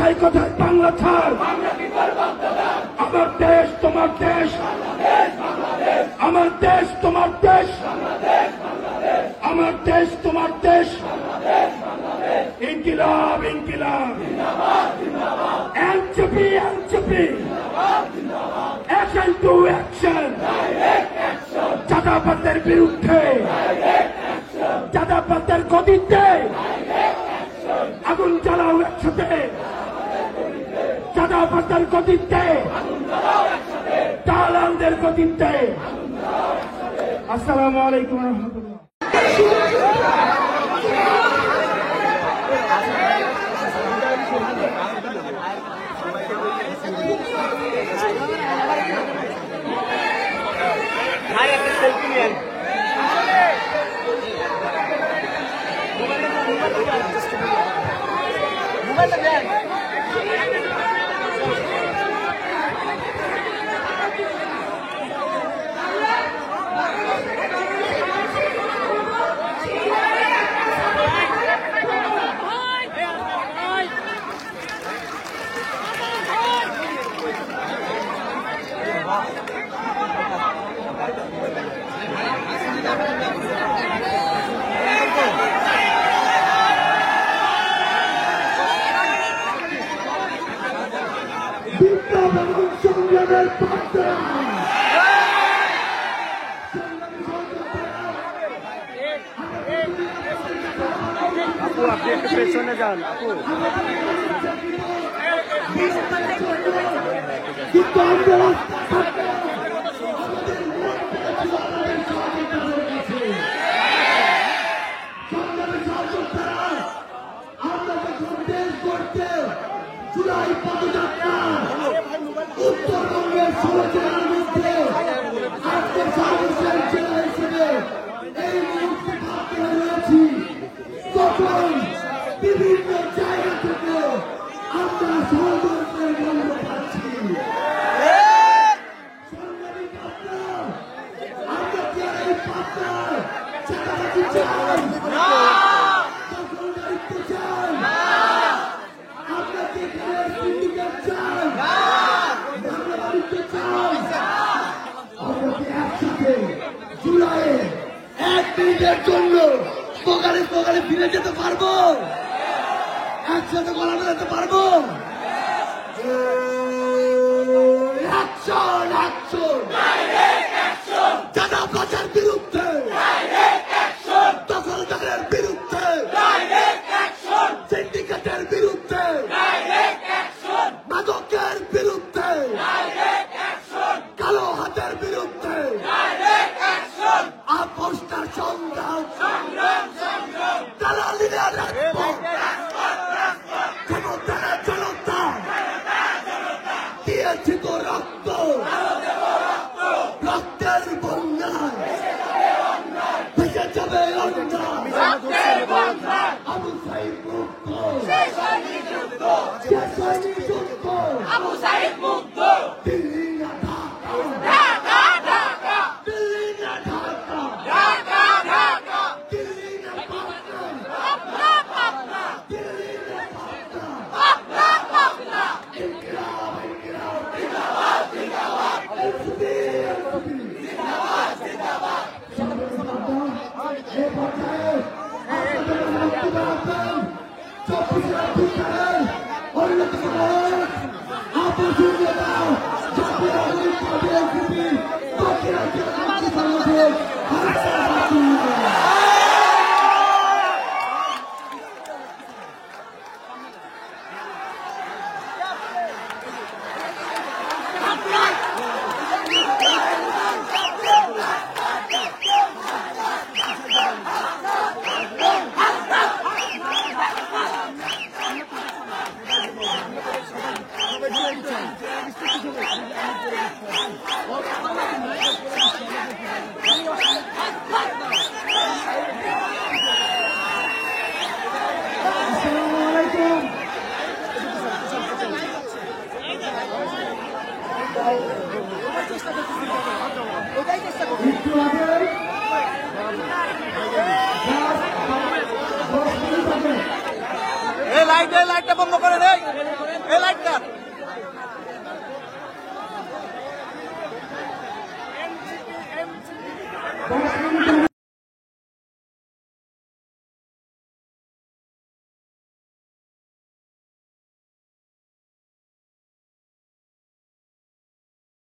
কোথায় কোথায় বাংলা ছাড়, আমার দেশ তোমার দেশ, আমার দেশ তোমার দেশ, আমার দেশ তোমার দেশ। ইনকিলাব ইনকিলাব, NCP NCP, action to action, চাঁদাবাজদের বিরুদ্ধে, চাঁদাবাজদের গতিতে আগুন জ্বালাও একসাথে, চাঁদাবাজদের গতিতে, দালালদের গতিতে। আসসালামু আলাইকুম রহমতুল্লাহ। আপু আপনি একটু পেছনে যান আপু। জুলাই পদযাত্রা উত্তরবঙ্গের সমাজের মধ্যে আজকে সর্বশেষ জেলা হিসেবে এই মুহূর্তে ভাবতে রয়েছি। তখন বিভিন্ন জায়গা থেকে আমরা ষড়যন্ত্রের গন্ধ পাচ্ছি। আমরা কি এই পাত্র চাঁদাবাজি চাই, দখলদারিত্ব চাই, আমরা কি সিন্ডিকেট চাই, দখলদারিত্ব চাই? আমরা কি একসাথে জুলাইয়ে 1 মিনিটের জন্য স্লোগানে স্লোগানে ফিরে যেতে পারবো? একসাথে গলা মেলাতে পারবো? অ্যাকশন অ্যাকশন, চাঁদাবাজের বিরুদ্ধে, দখলদারের বিরুদ্ধে, সিন্ডিকেটের বিরুদ্ধে, মাদকের বিরুদ্ধে, কালো হাতের বিরুদ্ধে, আপোষটার সংগ্রাম, দালালিরা রাখবো, ক্ষমতারা জনতা দিয়েছি তো রক্ত, রক্তের বন্যায় ভেসে যাবে অন্যায়। আবু সাইদ মুক্ত, শেষ হয়নি যুদ্ধ, আবু সাইদ মুক্ত। দিল্লি না ঢাকা, ঢাকা ঢাকা, দিল্লি না ঢাকা, ঢাকা ঢাকা, দিল্লি না পাটনা, পাটনা পাটনা, দিল্লি না পাটনা, পাটনা পাটনা। ইনকিলাব ইনকিলাব, জিন্দাবাদ জিন্দাবাদ, এনসিপি এনসিপি, জিন্দাবাদ জিন্দাবাদ। এই পর্যায়ে আপনাদের বক্তব্য রাখবেন 24 অফিসারের অন্যতম আপু জুনিয়রা জাতীয় নাগরিক পার্টি এনসিপি দক্ষিণ অঞ্চল সংগঠন লাইটটা বন্ধ করে দেয়। এই লাইট কাট